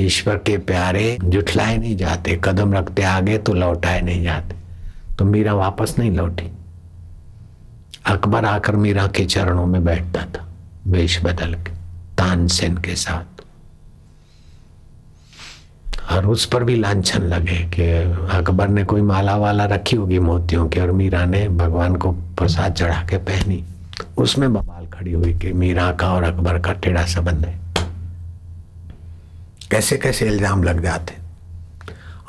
ईश्वर के प्यारे जुठलाए नहीं जाते, कदम रखते आगे तो लौटाए नहीं जाते। तो मीरा वापस नहीं लौटी। अकबर आकर मीरा के चरणों में बैठता था वेश बदल के तानसेन के साथ, और उस पर भी लांछन लगे कि अकबर ने कोई माला वाला रखी होगी मोतियों की और मीरा ने भगवान को प्रसाद चढ़ा के पहनी। उसमें बवाल खड़ी हुई कि मीरा का और अकबर का टेढ़ा संबंध है। कैसे कैसे इल्जाम लग जाते।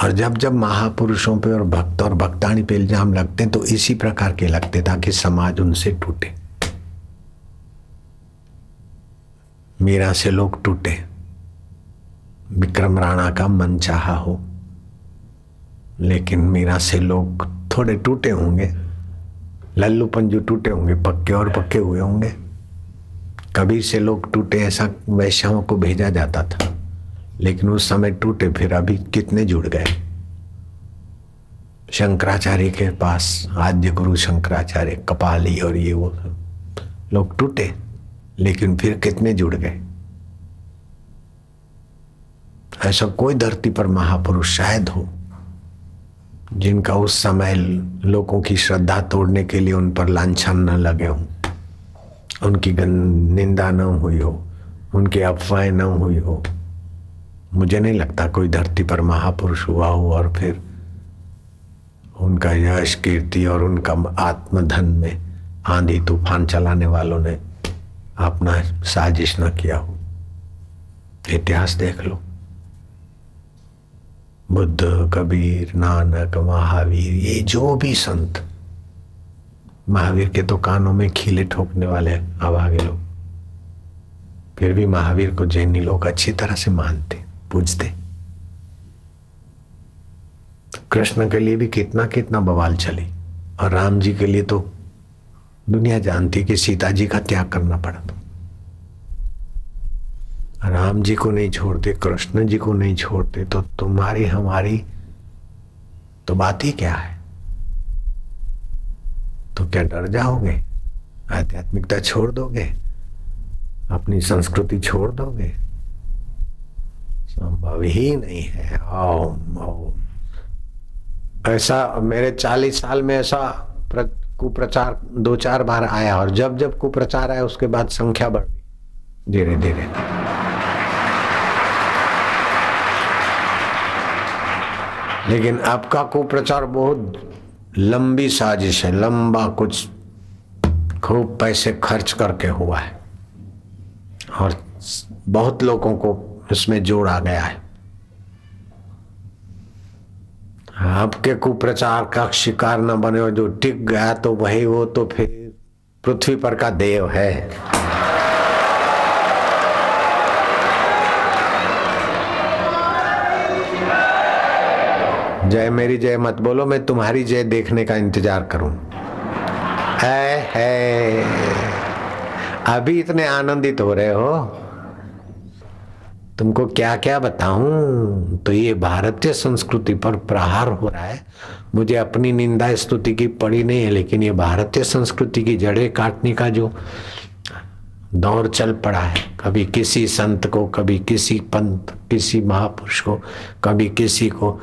और जब जब महापुरुषों पे और भक्त और भक्तानी पे इल्जाम लगते तो इसी प्रकार के लगते ताकि समाज उनसे टूटे। मीरा से लोग टूटे, विक्रम राणा का मन चाहा हो, लेकिन मीरा से लोग थोड़े टूटे होंगे। लल्लू पंजू टूटे होंगे, पक्के और पक्के हुए होंगे। कबीर से लोग टूटे, ऐसा वैश्याओं को भेजा जाता था, लेकिन उस समय टूटे, फिर अभी कितने जुड़ गए। शंकराचार्य के पास आद्य गुरु शंकराचार्य, कपाली और ये वो लोग टूटे, लेकिन फिर कितने जुड़ गए। ऐसा कोई धरती पर महापुरुष शायद हो जिनका उस समय लोगों की श्रद्धा तोड़ने के लिए उन पर लांछन न लगे हो, उनकी निंदा न हुई हो, उनकी अफवाहें न हुई हो। मुझे नहीं लगता कोई धरती पर महापुरुष हुआ हो और फिर उनका यश कीर्ति और उनका आत्मधन में आंधी तूफान चलाने वालों ने अपना साजिश न किया हो। इतिहास देख लो, बुद्ध, कबीर, नानक, महावीर, ये जो भी संत, महावीर के तो कानों में खीले ठोकने वाले अभागे लोग, फिर भी महावीर को जैनी लोग अच्छी तरह से मानते, पूजते। कृष्ण के लिए भी कितना कितना बवाल चली, और राम जी के लिए तो दुनिया जानती कि सीता जी का त्याग करना पड़ा। तो राम जी को नहीं छोड़ते, कृष्ण जी को नहीं छोड़ते, तो तुम्हारी हमारी तो बात ही क्या है। तो क्या डर जाओगे? आध्यात्मिकता छोड़ दोगे? अपनी संस्कृति छोड़ दोगे? संभव ही नहीं है। ओम ओम। ऐसा मेरे 40 साल में ऐसा कुप्रचार 2-4 बार आया, और जब जब कुप्रचार आया उसके बाद संख्या बढ़ गई धीरे धीरे। लेकिन आपका कुप्रचार बहुत लंबी साजिश है, लंबा, कुछ खूब पैसे खर्च करके हुआ है और बहुत लोगों को इसमें जोड़ा गया है। आपके कुप्रचार का शिकार न बने हो, जो टिक गया तो वही, वो तो फिर पृथ्वी पर का देव है। जय मेरी जय मत बोलो, मैं तुम्हारी जय देखने का इंतजार करूं। है अभी इतने आनंदित हो रहे हो, तुमको क्या क्या बताऊं। तो ये भारतीय संस्कृति पर प्रहार हो रहा है। मुझे अपनी निंदा स्तुति की पड़ी नहीं है, लेकिन ये भारतीय संस्कृति की जड़ें काटने का जो दौर चल पड़ा है, कभी किसी संत को, कभी किसी पंत, किसी महापुरुष को, कभी किसी को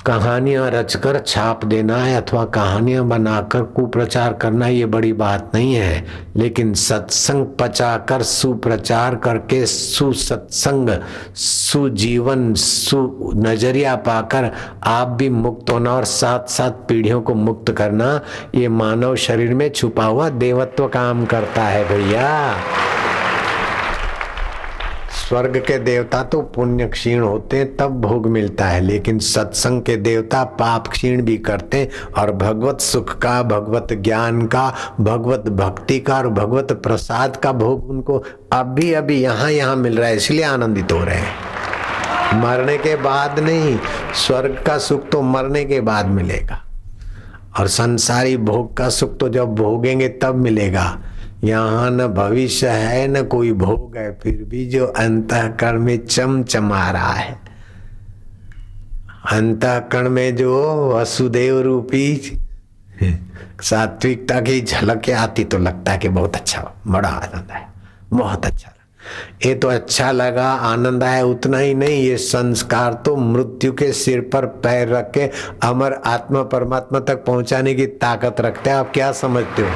कहानियां रचकर छाप देना है अथवा कहानियां बनाकर कुप्रचार करना, ये बड़ी बात नहीं है। लेकिन सत्संग पचाकर सुप्रचार करके सुसत्संग, सुजीवन, सु नजरिया पाकर आप भी मुक्त होना और साथ साथ पीढ़ियों को मुक्त करना, ये मानव शरीर में छुपा हुआ देवत्व काम करता है भैया। स्वर्ग के देवता तो पुण्य क्षीण होते हैं तब भोग मिलता है, लेकिन सत्संग के देवता पाप क्षीण भी करते हैं और भगवत सुख का, भगवत ज्ञान का, भगवत भक्ति का और भगवत प्रसाद का भोग उनको अभी अभी यहाँ मिल रहा है, इसलिए आनंदित हो रहे हैं। मरने के बाद नहीं, स्वर्ग का सुख तो मरने के बाद मिलेगा, और संसारी भोग का सुख तो जब भोगेंगे तब मिलेगा। यहाँ न भविष्य है न कोई भोग है, फिर भी जो अंतःकरण में चमचमा रहा है, अंतःकरण में जो वसुदेव रूपी सात्विकता की झलक आती तो लगता है कि बहुत अच्छा, बड़ा आनंद है, बहुत अच्छा। ये तो अच्छा लगा, आनंद आया, उतना ही नहीं, ये संस्कार तो मृत्यु के सिर पर पैर रख के अमर आत्मा परमात्मा तक पहुंचाने की ताकत रखते हैं। आप क्या समझते हो?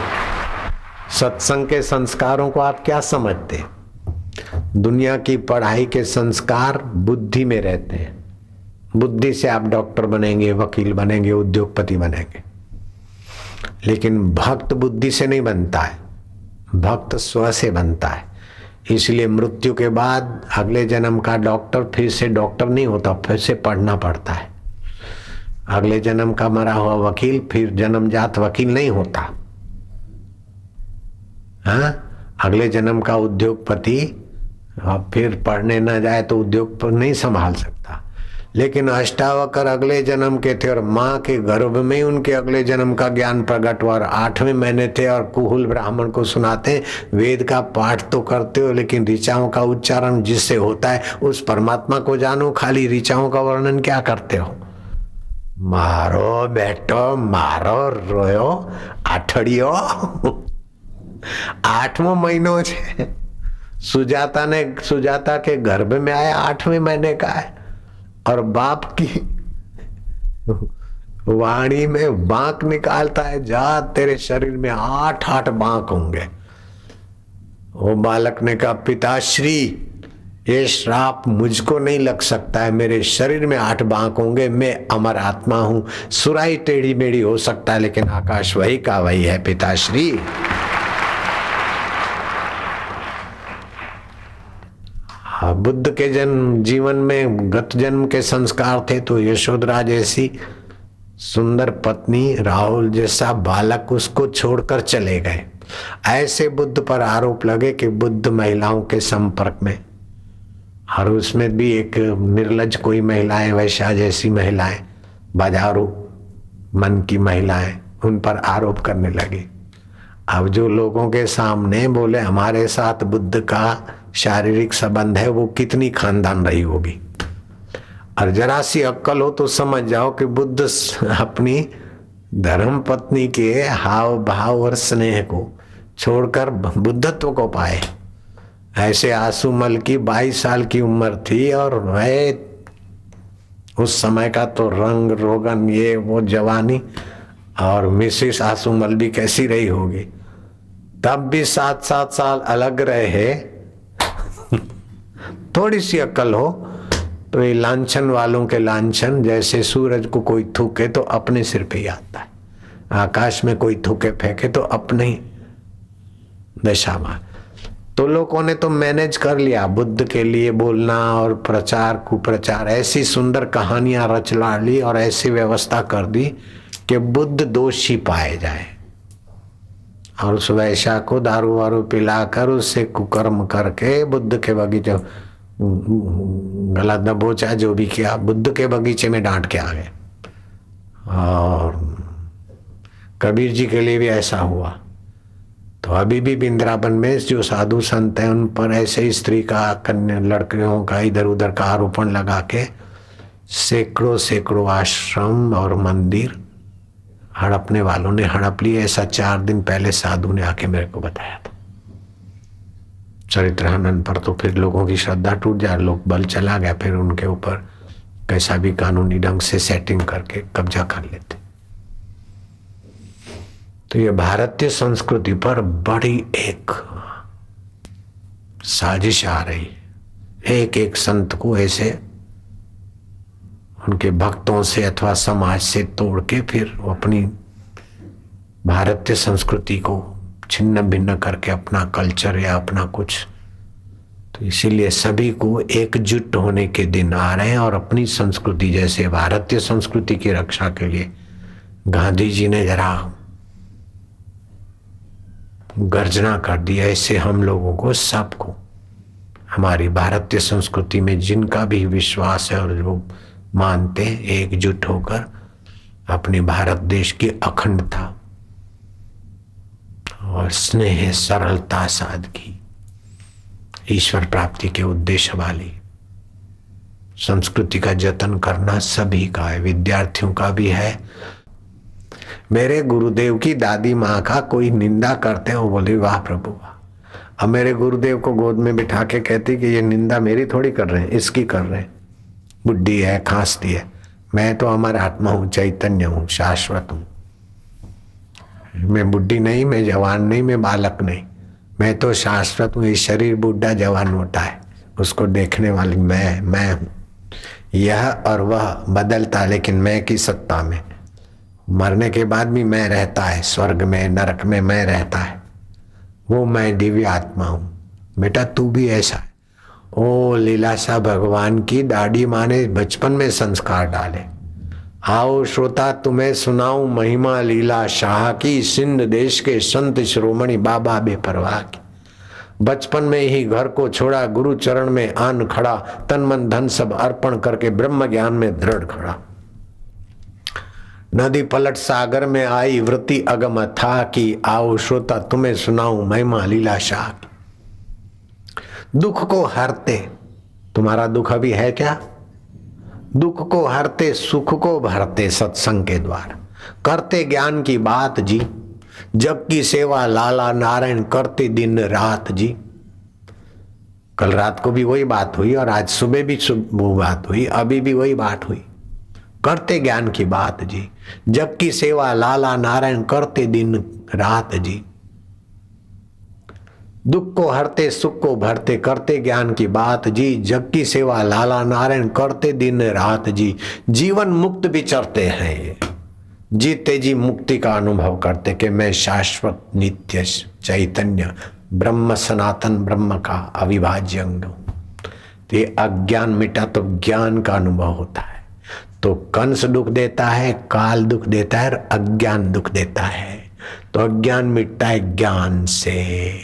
सत्संग के संस्कारों को आप क्या समझते? दुनिया की पढ़ाई के संस्कार बुद्धि में रहते हैं। बुद्धि से आप डॉक्टर बनेंगे, वकील बनेंगे, उद्योगपति बनेंगे, लेकिन भक्त बुद्धि से नहीं बनता है, भक्त स्व से बनता है। इसलिए मृत्यु के बाद अगले जन्म का डॉक्टर फिर से डॉक्टर नहीं होता, फिर से पढ़ना पड़ता है। अगले जन्म का मरा हुआ वकील फिर जन्मजात वकील नहीं होता। हाँ, अगले जन्म का उद्योगपति अब फिर पढ़ने न जाए तो उद्योग पर नहीं संभाल सकता। लेकिन अष्टावकर अगले जन्म के थे और माँ के गर्भ में उनके अगले जन्म का ज्ञान प्रकट हुआ और 8वें महीने थे और कुहूल ब्राह्मण को सुनाते, वेद का पाठ तो करते हो लेकिन ऋचाओं का उच्चारण जिससे होता है उस परमात्मा को जानो, खाली ऋचाओं का वर्णन क्या करते हो? मारो बैठो, मारो रोयो, आठड़ियो। 8वां महीनो है, सुजाता के गर्भ में आया 8वें महीने का है और बाप की वाणी में बांक निकालता है, जा तेरे शरीर में 8 बांक होंगे। वो बालक ने कहा, पिताश्री ये श्राप मुझको नहीं लग सकता है, मेरे शरीर में 8 बांक होंगे, मैं अमर आत्मा हूं, सुराई टेढ़ी मेढ़ी हो सकता है लेकिन आकाश वही का वही है पिताश्री। बुद्ध के जन्म जीवन में गत जन्म के संस्कार थे तो यशोधरा जैसी सुंदर पत्नी, राहुल जैसा बालक उसको छोड़कर चले गए। ऐसे बुद्ध पर आरोप लगे कि बुद्ध महिलाओं के संपर्क में, और उसमें भी एक निर्लज कोई महिलाएं, वैश्या जैसी महिलाएं, बाजारू मन की महिलाएं, उन पर आरोप करने लगे। अब जो लोगों के सामने बोले हमारे साथ बुद्ध का शारीरिक संबंध है, वो कितनी खानदान रही होगी। और जरा सी अक्कल हो तो समझ जाओ कि बुद्ध अपनी धर्म पत्नी के हाव भाव और स्नेह को छोड़कर बुद्धत्व को पाए। ऐसे आसूमल की 22 साल की उम्र थी और वह उस समय का तो रंग रोगन ये वो जवानी, और मिसिस आसूमल भी कैसी रही होगी। तब भी 7-7 साल अलग रहे। थोड़ी सी अक्ल हो तो ये लांछन वालों के लांछन, जैसे सूरज को कोई थूके तो अपने सिर पे ही आता है, आकाश में कोई थूके फेंके तो अपने ही दशा में। तो लोगों ने तो मैनेज कर लिया बुद्ध के लिए बोलना और प्रचार कुप्रचार, ऐसी सुंदर कहानियां रच ली और ऐसी व्यवस्था कर दी कि बुद्ध दोषी पाए जाए और उस वैश्या को दारू वारू पिलाकर उससे कुकर्म करके बुद्ध के बगीचे गला दबोचा, जो भी किया, बुद्ध के बगीचे में डांट के आ गए। और कबीर जी के लिए भी ऐसा हुआ। तो अभी भी वृंदावन में जो साधु संत हैं उन पर ऐसे ही स्त्री का, कन्या लड़कियों का इधर उधर का आरोपण लगा के सैकड़ों आश्रम और मंदिर हड़पने वालों ने हड़प लिए। ऐसा 4 दिन पहले साधु ने आके मेरे को बताया था चरित्रानंद पर। तो फिर लोगों की श्रद्धा टूट जाए, लोग बल चला गया, फिर उनके ऊपर कैसा भी कानूनी ढंग से सेटिंग करके कब्जा कर लेते। तो ये भारतीय संस्कृति पर बड़ी एक साजिश आ रही है। एक संत को ऐसे उनके भक्तों से अथवा समाज से तोड़ के फिर वो अपनी भारतीय संस्कृति को छिन्न भिन्न करके अपना कल्चर या अपना कुछ। तो इसीलिए सभी को एकजुट होने के दिन आ रहे हैं और अपनी संस्कृति, जैसे भारतीय संस्कृति की रक्षा के लिए गांधी जी ने जरा गर्जना कर दिया, ऐसे हम लोगों को सबको हमारी भारतीय संस्कृति में जिनका भी विश्वास है और जो मानते हैं, एकजुट होकर अपने भारत देश की अखंडता और स्नेह सरलता सादगी ईश्वर प्राप्ति के उद्देश्य वाली संस्कृति का जतन करना सभी का है, विद्यार्थियों का भी है। मेरे गुरुदेव की दादी माँ का कोई निंदा करते हैं, वो बोले वाह प्रभु वाह, अब मेरे गुरुदेव को गोद में बिठा के कहती कि ये निंदा मेरी थोड़ी कर रहे हैं, इसकी कर रहे हैं। बुढ़ी है, खांसती है। मैं तो अमर आत्मा हूँ, चैतन्य हूँ, शाश्वत हूँ। मैं बुढ़ी नहीं, मैं जवान नहीं, मैं बालक नहीं, मैं तो शाश्वत हूँ। ये शरीर बुढ़ा जवान मोटा है, उसको देखने वाली मैं हूँ। यह और वह बदलता, लेकिन मैं की सत्ता में। मरने के बाद भी मैं रहता है, स्वर्ग में नरक में मैं रहता है, वो मैं दिव्य आत्मा हूँ। बेटा तू भी ऐसा है। ओ लीलाशाह भगवान की दाढ़ी माने बचपन में संस्कार डाले। आओ श्रोता, तुम्हें सुनाऊं महिमा लीला शाह की, सिंध देश के संत शिरोमणि बाबा बेपरवाह की। बचपन में ही घर को छोड़ा, गुरु चरण में आन खड़ा, तन मन धन सब अर्पण करके ब्रह्म ज्ञान में दृढ़ खड़ा। नदी पलट सागर में आई, वृत्ति अगम था की। आओ श्रोता, तुम्हें सुनाऊं महिमा लीला शाह की। दुख को हरते, तुम्हारा दुख अभी है क्या? दुख को हरते, सुख को भरते सत्संग के द्वार। करते ज्ञान की बात जी, जग की सेवा लाला नारायण करते दिन रात जी। कल रात को भी वही बात हुई और आज सुबह भी वो बात हुई, अभी भी वही बात हुई। करते ज्ञान की बात जी, जग की सेवा लाला नारायण करते दिन रात जी। दुख को हरते, सुख को भरते, करते ज्ञान की बात जी, जग की सेवा लाला नारायण करते दिन रात जी। जीवन मुक्त विचरते हैं ये, जीते जी मुक्ति का अनुभव करते कि मैं शाश्वत नित्य चैतन्य ब्रह्म सनातन ब्रह्म का अविभाज्य अंग हूं। तो ये अज्ञान मिटा तो ज्ञान का अनुभव होता है। तो कंस दुख देता है, काल दुख देता है, और अज्ञान दुख देता है। तो अज्ञान मिटता है ज्ञान से।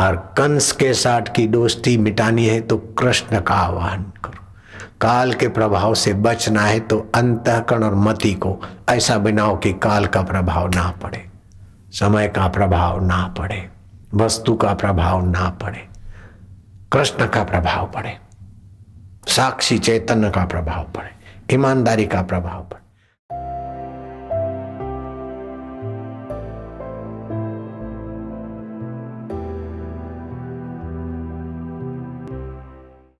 और कंस के साथ की दोस्ती मिटानी है तो कृष्ण का आह्वान करो। काल के प्रभाव से बचना है तो अंतःकरण और मति को ऐसा बनाओ कि काल का प्रभाव ना पड़े, समय का प्रभाव ना पड़े, वस्तु का प्रभाव ना पड़े, कृष्ण का प्रभाव पड़े, साक्षी चैतन्य का प्रभाव पड़े, ईमानदारी का प्रभाव पड़े।